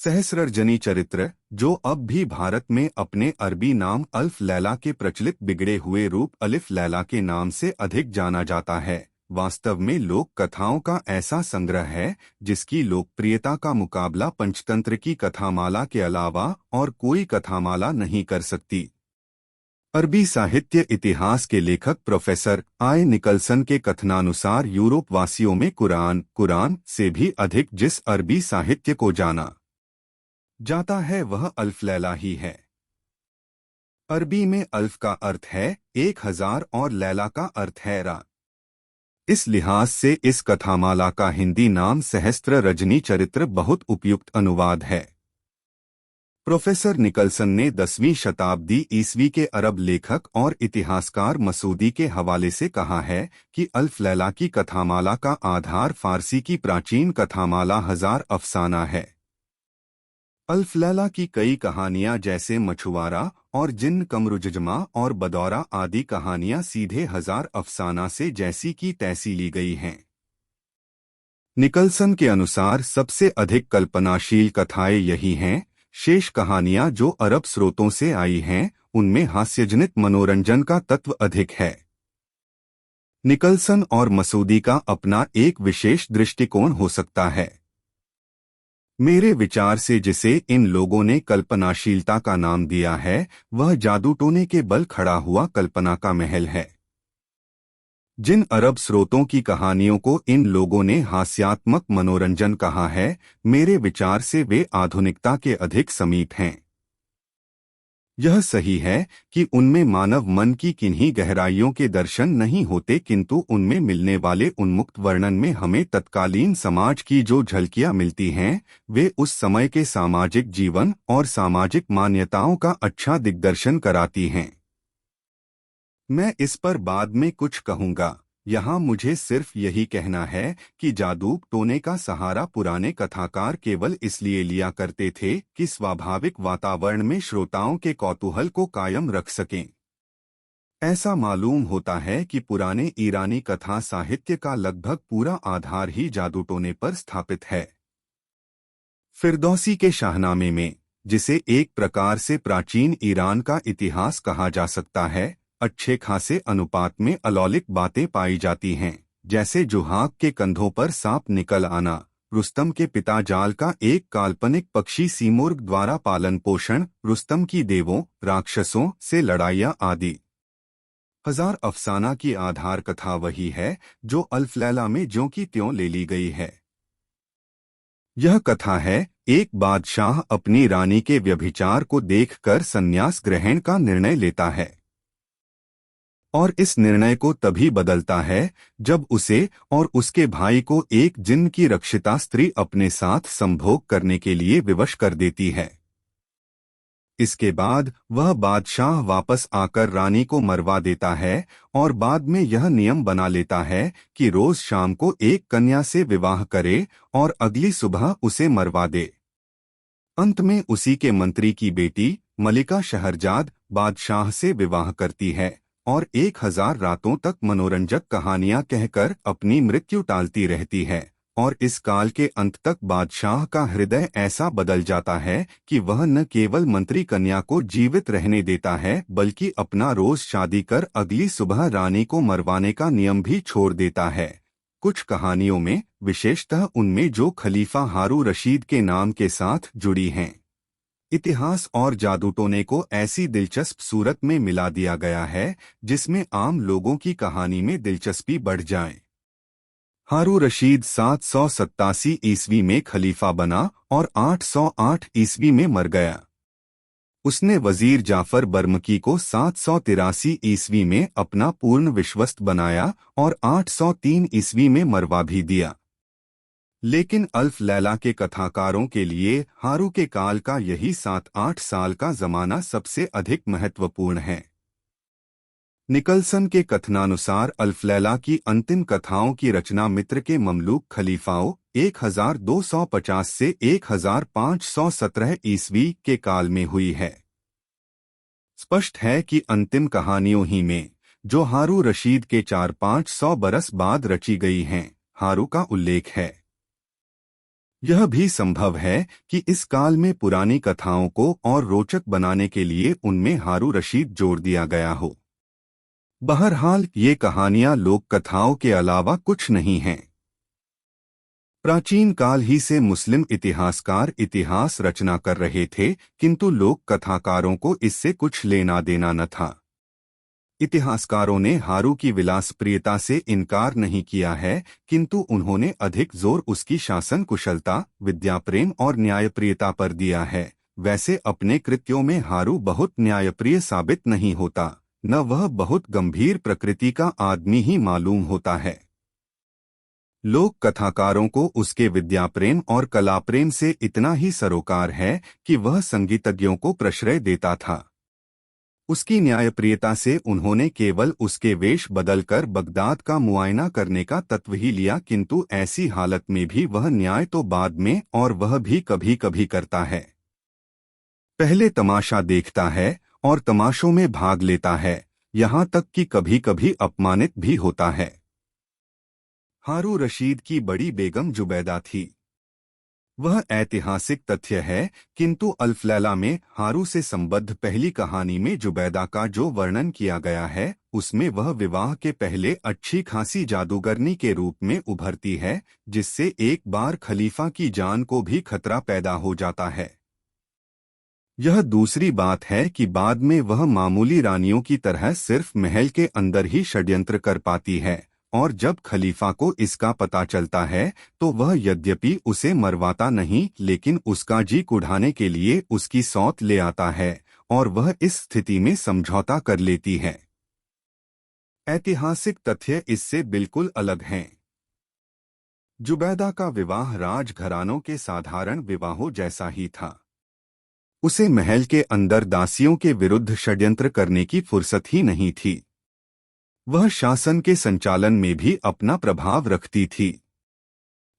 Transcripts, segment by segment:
सहस्रजनी चरित्र, जो अब भी भारत में अपने अरबी नाम अल्फ लैला के प्रचलित बिगड़े हुए रूप अलिफ लैला के नाम से अधिक जाना जाता है, वास्तव में लोक कथाओं का ऐसा संग्रह है जिसकी लोकप्रियता का मुकाबला पंचतंत्र की कथामाला के अलावा और कोई कथामाला नहीं कर सकती। अरबी साहित्य इतिहास के लेखक प्रोफेसर आई निकलसन के कथनानुसार यूरोप वासियों में कुरान से भी अधिक जिस अरबी साहित्य को जाना जाता है वह अल्फ लैला ही है। अरबी में अल्फ का अर्थ है 1000 और लैला का अर्थ है रात। इस लिहाज से इस कथामाला का हिंदी नाम सहस्त्र रजनी चरित्र बहुत उपयुक्त अनुवाद है। प्रोफेसर निकलसन ने 10वीं शताब्दी ईस्वी के अरब लेखक और इतिहासकार मसूदी के हवाले से कहा है कि अल्फ लैला की कथामाला का आधार फारसी की प्राचीन कथामाला हजार अफसाना है। अल्फ लैला की कई कहानियां जैसे मछुआरा और जिन्न कमरुजमा और बदौरा आदि कहानियां सीधे हजार अफसाना से जैसी की तैसी ली गई हैं। निकलसन के अनुसार सबसे अधिक कल्पनाशील कथाएं यही हैं। शेष कहानियां जो अरब स्रोतों से आई हैं उनमें हास्यजनित मनोरंजन का तत्व अधिक है। निकलसन और मसूदी का अपना एक विशेष दृष्टिकोण हो सकता है। मेरे विचार से जिसे इन लोगों ने कल्पनाशीलता का नाम दिया है वह जादू टोने के बल खड़ा हुआ कल्पना का महल है। जिन अरब स्रोतों की कहानियों को इन लोगों ने हास्यात्मक मनोरंजन कहा है, मेरे विचार से वे आधुनिकता के अधिक समीप हैं। यह सही है कि उनमें मानव मन की किन्हीं गहराइयों के दर्शन नहीं होते, किंतु उनमें मिलने वाले उन्मुक्त वर्णन में हमें तत्कालीन समाज की जो झलकियां मिलती हैं वे उस समय के सामाजिक जीवन और सामाजिक मान्यताओं का अच्छा दिग्दर्शन कराती हैं। मैं इस पर बाद में कुछ कहूँगा। यहाँ मुझे सिर्फ यही कहना है कि जादू टोने का सहारा पुराने कथाकार केवल इसलिए लिया करते थे कि स्वाभाविक वातावरण में श्रोताओं के कौतूहल को कायम रख सकें। ऐसा मालूम होता है कि पुराने ईरानी कथा साहित्य का लगभग पूरा आधार ही जादू टोने पर स्थापित है। फिरदौसी के शाहनामे में, जिसे एक प्रकार से प्राचीन ईरान का इतिहास कहा जा सकता है, अच्छे खासे अनुपात में अलौकिक बातें पाई जाती हैं, जैसे जुहाक के कंधों पर सांप निकल आना, रुस्तम के पिता जाल का एक काल्पनिक पक्षी सीमुर्ग द्वारा पालन पोषण, रुस्तम की देवों राक्षसों से लड़ाइयाँ आदि। हजार अफसाना की आधार कथा वही है जो अल्फ लैला में ज्यों की त्यों ले ली गई है। यह कथा है, एक बादशाह अपनी रानी के व्यभिचार को देखकर संन्यास ग्रहण का निर्णय लेता है और इस निर्णय को तभी बदलता है जब उसे और उसके भाई को एक जिन्न की रक्षिता स्त्री अपने साथ संभोग करने के लिए विवश कर देती है। इसके बाद वह बादशाह वापस आकर रानी को मरवा देता है और बाद में यह नियम बना लेता है कि रोज शाम को एक कन्या से विवाह करे और अगली सुबह उसे मरवा दे। अंत में उसी के मंत्री की बेटी मलिका शहरजाद बादशाह से विवाह करती है और 1000 रातों तक मनोरंजक कहानियां कहकर अपनी मृत्यु टालती रहती है, और इस काल के अंत तक बादशाह का हृदय ऐसा बदल जाता है कि वह न केवल मंत्री कन्या को जीवित रहने देता है बल्कि अपना रोज शादी कर अगली सुबह रानी को मरवाने का नियम भी छोड़ देता है। कुछ कहानियों में, विशेषतः उनमें जो खलीफा हारू रशीद के नाम के साथ जुड़ी हैं, इतिहास और जादू टोने को ऐसी दिलचस्प सूरत में मिला दिया गया है जिसमें आम लोगों की कहानी में दिलचस्पी बढ़ जाए। हारू रशीद 787 ईस्वी में खलीफा बना और 808 ईस्वी में मर गया। उसने वजीर जाफर बर्मकी को 783 ईस्वी में अपना पूर्ण विश्वस्त बनाया और 803 ईस्वी में मरवा भी दिया। लेकिन अल्फ लैला के कथाकारों के लिए हारू के काल का यही 7-8 साल का जमाना सबसे अधिक महत्वपूर्ण है। निकलसन के कथनानुसार अल्फ लैला की अंतिम कथाओं की रचना मिस्र के ममलूक खलीफाओं 1250 से 1517 ईस्वी के काल में हुई है। स्पष्ट है कि अंतिम कहानियों ही में, जो हारू रशीद के 400-500 बरस बाद रची गई हैं, हारू का उल्लेख है। यह भी संभव है कि इस काल में पुरानी कथाओं को और रोचक बनाने के लिए उनमें हारू रशीद जोड़ दिया गया हो। बहरहाल ये कहानियां लोक कथाओं के अलावा कुछ नहीं हैं। प्राचीन काल ही से मुस्लिम इतिहासकार इतिहास रचना कर रहे थे, किंतु लोक कथाकारों को इससे कुछ लेना देना न था। इतिहासकारों ने हारू की विलासप्रियता से इनकार नहीं किया है, किंतु उन्होंने अधिक जोर उसकी शासन कुशलता, विद्याप्रेम और न्यायप्रियता पर दिया है। वैसे अपने कृत्यों में हारू बहुत न्यायप्रिय साबित नहीं होता, न वह बहुत गंभीर प्रकृति का आदमी ही मालूम होता है। लोक कथाकारों को उसके विद्याप्रेम और कलाप्रेम से इतना ही सरोकार है कि वह संगीतज्ञों को प्रश्रय देता था। उसकी न्यायप्रियता से उन्होंने केवल उसके वेश बदलकर बगदाद का मुआयना करने का तत्व ही लिया, किंतु ऐसी हालत में भी वह न्याय तो बाद में और वह भी कभी कभी करता है। पहले तमाशा देखता है और तमाशों में भाग लेता है, यहाँ तक कि कभी कभी अपमानित भी होता है। हारू रशीद की बड़ी बेगम जुबैदा थी। वह ऐतिहासिक तथ्य है, किंतु अल्फ लैला में हारू से संबद्ध पहली कहानी में जुबैदा का जो वर्णन किया गया है, उसमें वह विवाह के पहले अच्छी खासी जादूगरनी के रूप में उभरती है, जिससे एक बार खलीफा की जान को भी खतरा पैदा हो जाता है। यह दूसरी बात है कि बाद में वह मामूली रानियों की तरह सिर्फ महल के अंदर ही षड्यंत्र कर पाती है, और जब खलीफा को इसका पता चलता है तो वह यद्यपि उसे मरवाता नहीं, लेकिन उसका जी कुढ़ाने के लिए उसकी सौत ले आता है और वह इस स्थिति में समझौता कर लेती है। ऐतिहासिक तथ्य इससे बिल्कुल अलग हैं। जुबैदा का विवाह राजघरानों के साधारण विवाहों जैसा ही था। उसे महल के अंदर दासियों के विरुद्ध षड्यंत्र करने की फुर्सत ही नहीं थी। वह शासन के संचालन में भी अपना प्रभाव रखती थी।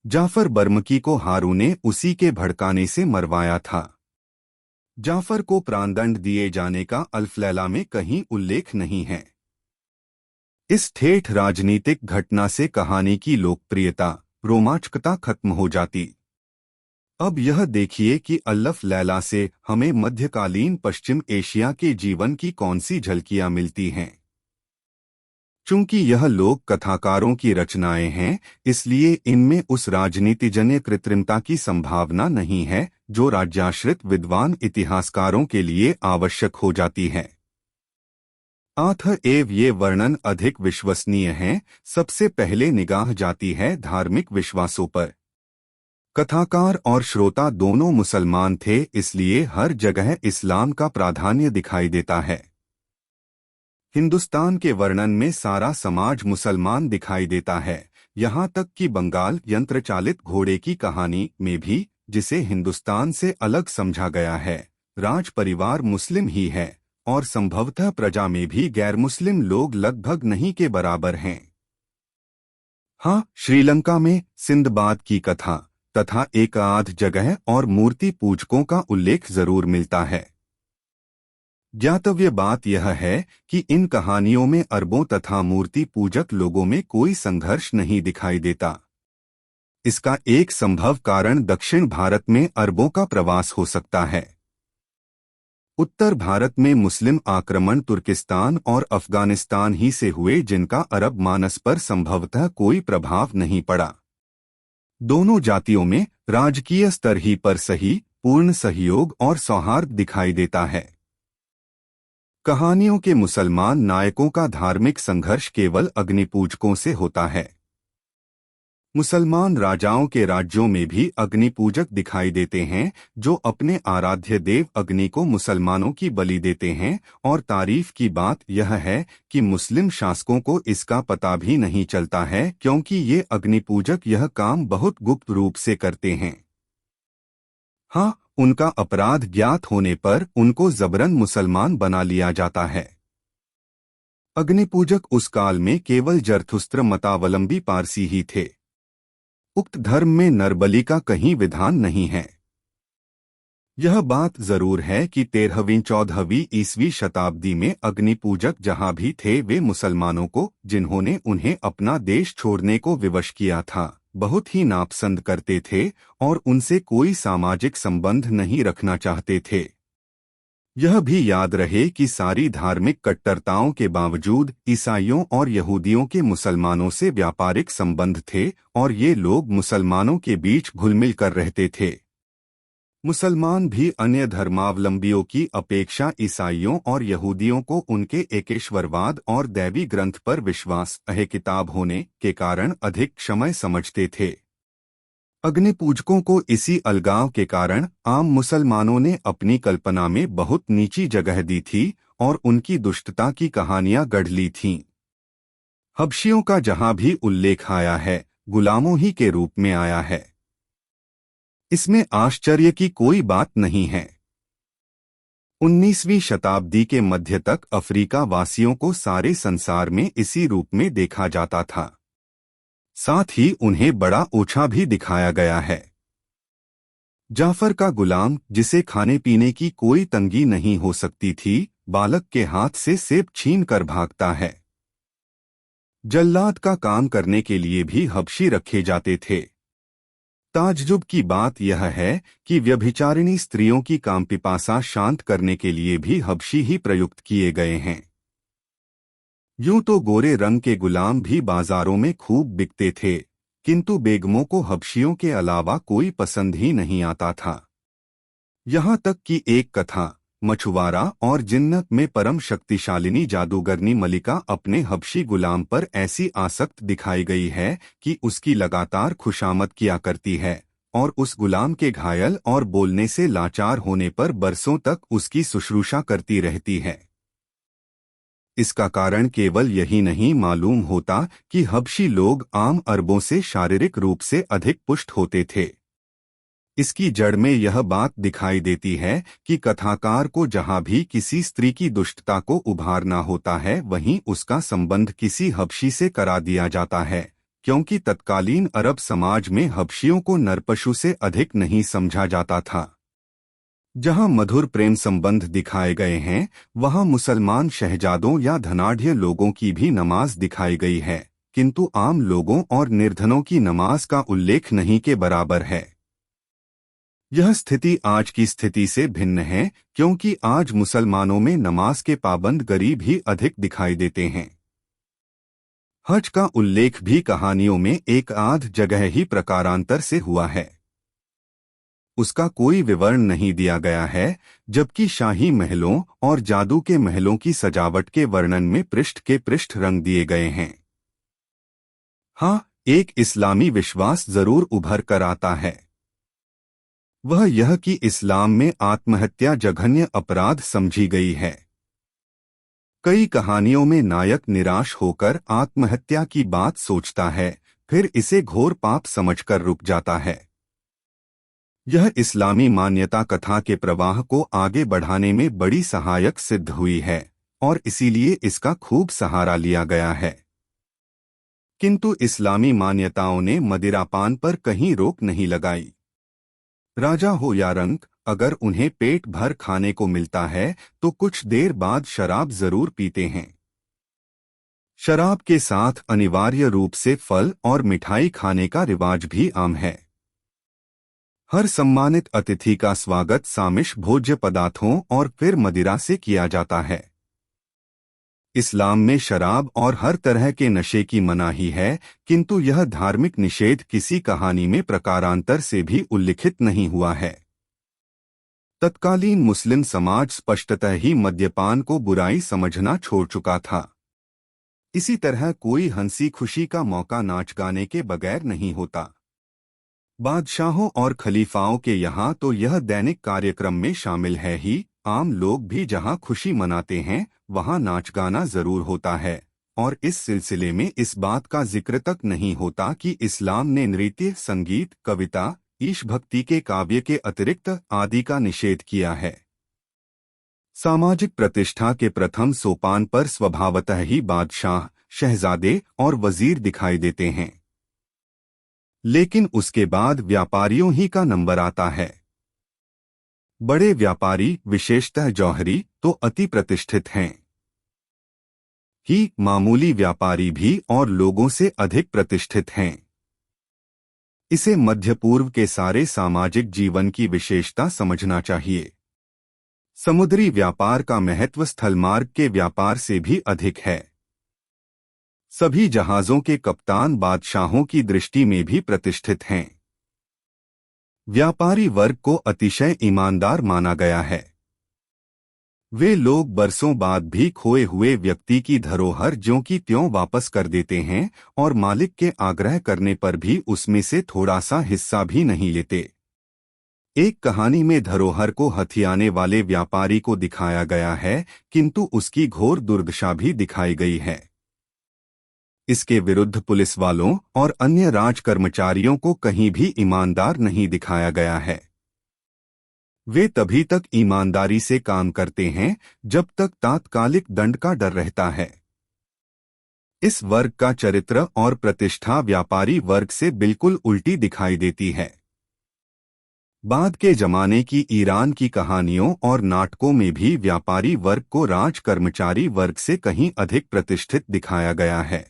जाफर बर्मकी को हारू ने उसी के भड़काने से मरवाया था। जाफर को प्राणदंड दिए जाने का अल्फ लैला में कहीं उल्लेख नहीं है। इस ठेठ राजनीतिक घटना से कहानी की लोकप्रियता, रोमांचकता खत्म हो जाती। अब यह देखिए कि अल्फ लैला से हमें मध्यकालीन पश्चिम एशिया के जीवन की कौन सी झलकियां मिलती हैं। चूंकि यह लोक कथाकारों की रचनाएं हैं, इसलिए इनमें उस राजनीतिजन्य कृत्रिमता की संभावना नहीं है जो राज्याश्रित विद्वान इतिहासकारों के लिए आवश्यक हो जाती है। अतएव ये वर्णन अधिक विश्वसनीय हैं। सबसे पहले निगाह जाती है धार्मिक विश्वासों पर। कथाकार और श्रोता दोनों मुसलमान थे, इसलिए हर जगह इस्लाम का प्राधान्य दिखाई देता है। हिंदुस्तान के वर्णन में सारा समाज मुसलमान दिखाई देता है, यहाँ तक कि बंगाल यंत्रचालित घोड़े की कहानी में भी, जिसे हिंदुस्तान से अलग समझा गया है, राज परिवार मुस्लिम ही है और संभवतः प्रजा में भी गैर मुस्लिम लोग लगभग नहीं के बराबर हैं। हाँ, श्रीलंका में सिंदबाद की कथा तथा एक आध जगह और मूर्ति पूजकों का उल्लेख जरूर मिलता है। ज्ञातव्य बात यह है कि इन कहानियों में अरबों तथा मूर्ति पूजक लोगों में कोई संघर्ष नहीं दिखाई देता। इसका एक संभव कारण दक्षिण भारत में अरबों का प्रवास हो सकता है। उत्तर भारत में मुस्लिम आक्रमण तुर्किस्तान और अफगानिस्तान ही से हुए, जिनका अरब मानस पर संभवतः कोई प्रभाव नहीं पड़ा। दोनों जातियों में राजकीय स्तर ही पर सही, पूर्ण सहयोग और सौहार्द दिखाई देता है। कहानियों के मुसलमान नायकों का धार्मिक संघर्ष केवल अग्निपूजकों से होता है। मुसलमान राजाओं के राज्यों में भी अग्निपूजक दिखाई देते हैं, जो अपने आराध्य देव अग्नि को मुसलमानों की बलि देते हैं, और तारीफ की बात यह है कि मुस्लिम शासकों को इसका पता भी नहीं चलता है, क्योंकि ये अग्निपूजक यह काम बहुत गुप्त रूप से करते हैं। हाँ, उनका अपराध ज्ञात होने पर उनको जबरन मुसलमान बना लिया जाता है। अग्निपूजक उस काल में केवल जरथुस्त्र मतावलंबी पारसी ही थे। उक्त धर्म में नरबलि का कहीं विधान नहीं है। यह बात जरूर है कि 13वीं-14वीं ईसवी शताब्दी में अग्निपूजक जहां भी थे वे मुसलमानों को, जिन्होंने उन्हें अपना देश छोड़ने को विवश किया था, बहुत ही नापसंद करते थे और उनसे कोई सामाजिक संबंध नहीं रखना चाहते थे। यह भी याद रहे कि सारी धार्मिक कट्टरताओं के बावजूद ईसाइयों और यहूदियों के मुसलमानों से व्यापारिक संबंध थे और ये लोग मुसलमानों के बीच घुलमिल कर रहते थे। मुसलमान भी अन्य धर्मावलंबियों की अपेक्षा ईसाइयों और यहूदियों को उनके एकेश्वरवाद और दैवी ग्रंथ पर विश्वास किताब होने के कारण अधिक क्षमय समझते थे। अग्निपूजकों को इसी अलगाव के कारण आम मुसलमानों ने अपनी कल्पना में बहुत नीची जगह दी थी और उनकी दुष्टता की कहानियां गढ़ ली थीं। हबशियों का जहां भी उल्लेख आया है, गुलामों ही के रूप में आया है। इसमें आश्चर्य की कोई बात नहीं है। 19वीं शताब्दी के मध्य तक अफ्रीका वासियों को सारे संसार में इसी रूप में देखा जाता था। साथ ही उन्हें बड़ा ओछा भी दिखाया गया है। जाफर का गुलाम, जिसे खाने पीने की कोई तंगी नहीं हो सकती थी, बालक के हाथ से सेब छीन कर भागता है। जल्लाद का काम करने के लिए भी हबशी रखे जाते थे। ताज्जुब की बात यह है कि व्यभिचारिणी स्त्रियों की कामपिपासा शांत करने के लिए भी हबशी ही प्रयुक्त किए गए हैं। यूं तो गोरे रंग के गुलाम भी बाजारों में खूब बिकते थे, किंतु बेगमों को हबशियों के अलावा कोई पसंद ही नहीं आता था। यहाँ तक कि एक कथा मछुआरा और जिन्नत में परम शक्तिशालिनी जादूगरनी मलिका अपने हबशी गुलाम पर ऐसी आसक्त दिखाई गई है कि उसकी लगातार खुशामद किया करती है और उस गुलाम के घायल और बोलने से लाचार होने पर बरसों तक उसकी शुश्रूषा करती रहती है। इसका कारण केवल यही नहीं मालूम होता कि हबशी लोग आम अरबों से शारीरिक रूप से अधिक पुष्ट होते थे। इसकी जड़ में यह बात दिखाई देती है कि कथाकार को जहां भी किसी स्त्री की दुष्टता को उभारना होता है वहीं उसका संबंध किसी हबशी से करा दिया जाता है, क्योंकि तत्कालीन अरब समाज में हबशियों को नरपशु से अधिक नहीं समझा जाता था। जहां मधुर प्रेम संबंध दिखाए गए हैं, वहां मुसलमान शहजादों या धनाढ़ लोगों की भी नमाज दिखाई गई है, किंतु आम लोगों और निर्धनों की नमाज का उल्लेख नहीं के बराबर है। यह स्थिति आज की स्थिति से भिन्न है, क्योंकि आज मुसलमानों में नमाज के पाबंद गरीब ही अधिक दिखाई देते हैं। हज का उल्लेख भी कहानियों में एक आध जगह ही प्रकारांतर से हुआ है। उसका कोई विवरण नहीं दिया गया है, जबकि शाही महलों और जादू के महलों की सजावट के वर्णन में पृष्ठ के पृष्ठ रंग दिए गए हैं। हाँ, एक इस्लामी विश्वास जरूर उभर कर आता है। वह यह कि इस्लाम में आत्महत्या जघन्य अपराध समझी गई है। कई कहानियों में नायक निराश होकर आत्महत्या की बात सोचता है, फिर इसे घोर पाप समझकर रुक जाता है। यह इस्लामी मान्यता कथा के प्रवाह को आगे बढ़ाने में बड़ी सहायक सिद्ध हुई है और इसीलिए इसका खूब सहारा लिया गया है। किंतु इस्लामी मान्यताओं ने मदिरापान पर कहीं रोक नहीं लगाई। राजा हो या रंक, अगर उन्हें पेट भर खाने को मिलता है तो कुछ देर बाद शराब जरूर पीते हैं। शराब के साथ अनिवार्य रूप से फल और मिठाई खाने का रिवाज भी आम है। हर सम्मानित अतिथि का स्वागत सामिश भोज्य पदार्थों और फिर मदिरा से किया जाता है। इस्लाम में शराब और हर तरह के नशे की मनाही है, किंतु यह धार्मिक निषेध किसी कहानी में प्रकारांतर से भी उल्लिखित नहीं हुआ है। तत्कालीन मुस्लिम समाज स्पष्टतः ही मद्यपान को बुराई समझना छोड़ चुका था। इसी तरह कोई हंसी खुशी का मौका नाच गाने के बगैर नहीं होता। बादशाहों और खलीफाओं के यहाँ तो यह दैनिक कार्यक्रम में शामिल है ही। आम लोग भी जहाँ खुशी मनाते हैं वहाँ नाच गाना जरूर होता है, और इस सिलसिले में इस बात का जिक्र तक नहीं होता कि इस्लाम ने नृत्य, संगीत, कविता, ईशभक्ति के काव्य के अतिरिक्त आदि का निषेध किया है। सामाजिक प्रतिष्ठा के प्रथम सोपान पर स्वभावतः ही बादशाह, शहजादे और वजीर दिखाई देते हैं, लेकिन उसके बाद व्यापारियों ही का नंबर आता है। बड़े व्यापारी, विशेषतः जौहरी, तो अति प्रतिष्ठित हैं ही मामूली व्यापारी भी और लोगों से अधिक प्रतिष्ठित हैं। इसे मध्य पूर्व के सारे सामाजिक जीवन की विशेषता समझना चाहिए। समुद्री व्यापार का महत्व स्थलमार्ग के व्यापार से भी अधिक है। सभी जहाजों के कप्तान बादशाहों की दृष्टि में भी प्रतिष्ठित हैं। व्यापारी वर्ग को अतिशय ईमानदार माना गया है। वे लोग बरसों बाद भी खोए हुए व्यक्ति की धरोहर ज्यों की त्यों वापस कर देते हैं और मालिक के आग्रह करने पर भी उसमें से थोड़ा सा हिस्सा भी नहीं लेते। एक कहानी में धरोहर को हथियाने वाले व्यापारी को दिखाया गया है, किंतु उसकी घोर दुर्दशा भी दिखाई गई है। इसके विरुद्ध पुलिस वालों और अन्य राज कर्मचारियों को कहीं भी ईमानदार नहीं दिखाया गया है। वे तभी तक ईमानदारी से काम करते हैं जब तक तात्कालिक दंड का डर रहता है। इस वर्ग का चरित्र और प्रतिष्ठा व्यापारी वर्ग से बिल्कुल उल्टी दिखाई देती है। बाद के जमाने की ईरान की कहानियों और नाटकों में भी व्यापारी वर्ग को राज कर्मचारी वर्ग से कहीं अधिक प्रतिष्ठित दिखाया गया है।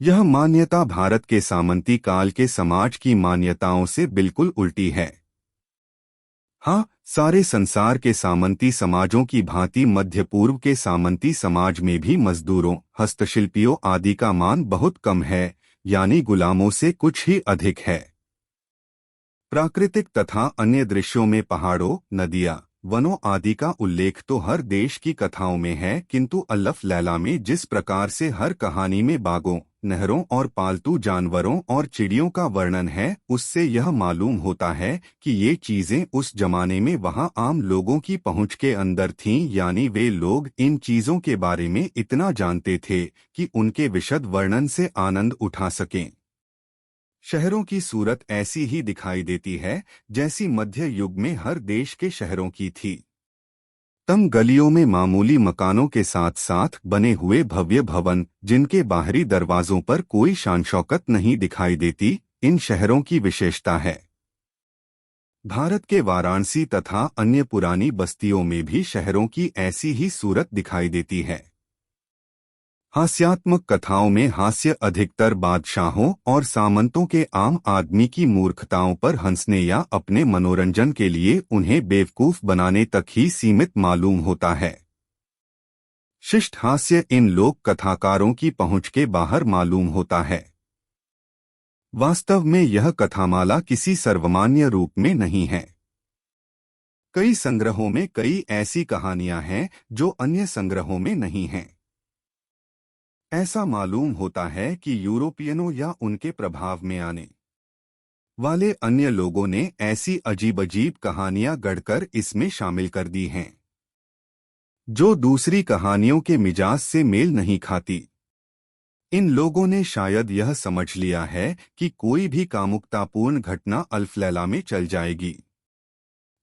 यह मान्यता भारत के सामंती काल के समाज की मान्यताओं से बिल्कुल उल्टी है। हाँ, सारे संसार के सामंती समाजों की भांति मध्य पूर्व के सामंती समाज में भी मजदूरों, हस्तशिल्पियों आदि का मान बहुत कम है, यानी गुलामों से कुछ ही अधिक है। प्राकृतिक तथा अन्य दृश्यों में पहाड़ों, नदियां, वनों आदि का उल्लेख तो हर देश की कथाओं में है, किंतु अल्लफ लैला में जिस प्रकार से हर कहानी में बागों, नहरों और पालतू जानवरों और चिड़ियों का वर्णन है, उससे यह मालूम होता है कि ये चीजें उस जमाने में वहां आम लोगों की पहुंच के अंदर थीं, यानी वे लोग इन चीजों के बारे में इतना जानते थे कि उनके विशद वर्णन से आनंद उठा सकें। शहरों की सूरत ऐसी ही दिखाई देती है जैसी मध्य युग में हर देश के शहरों की थी। तंग गलियों में मामूली मकानों के साथ साथ बने हुए भव्य भवन, जिनके बाहरी दरवाजों पर कोई शान शौकत नहीं दिखाई देती, इन शहरों की विशेषता है। भारत के वाराणसी तथा अन्य पुरानी बस्तियों में भी शहरों की ऐसी ही सूरत दिखाई देती है। हास्यात्मक कथाओं में हास्य अधिकतर बादशाहों और सामंतों के आम आदमी की मूर्खताओं पर हंसने या अपने मनोरंजन के लिए उन्हें बेवकूफ बनाने तक ही सीमित मालूम होता है। शिष्ट हास्य इन लोक कथाकारों की पहुंच के बाहर मालूम होता है। वास्तव में यह कथामाला किसी सर्वमान्य रूप में नहीं है। कई संग्रहों में कई ऐसी कहानियां हैं जो अन्य संग्रहों में नहीं हैं। ऐसा मालूम होता है कि यूरोपियनों या उनके प्रभाव में आने वाले अन्य लोगों ने ऐसी अजीब अजीब कहानियां गढ़कर इसमें शामिल कर दी हैं, जो दूसरी कहानियों के मिजाज से मेल नहीं खाती। इन लोगों ने शायद यह समझ लिया है कि कोई भी कामुकतापूर्ण घटना अल्फलैला में चल जाएगी।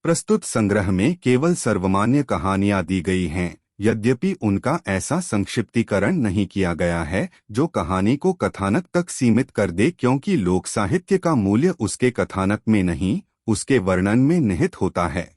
प्रस्तुत संग्रह में केवल सर्वमान्य कहानियां दी गई हैं, यद्यपि उनका ऐसा संक्षिप्तीकरण नहीं किया गया है जो कहानी को कथानक तक सीमित कर दे, क्योंकि लोक साहित्य का मूल्य उसके कथानक में नहीं, उसके वर्णन में निहित होता है।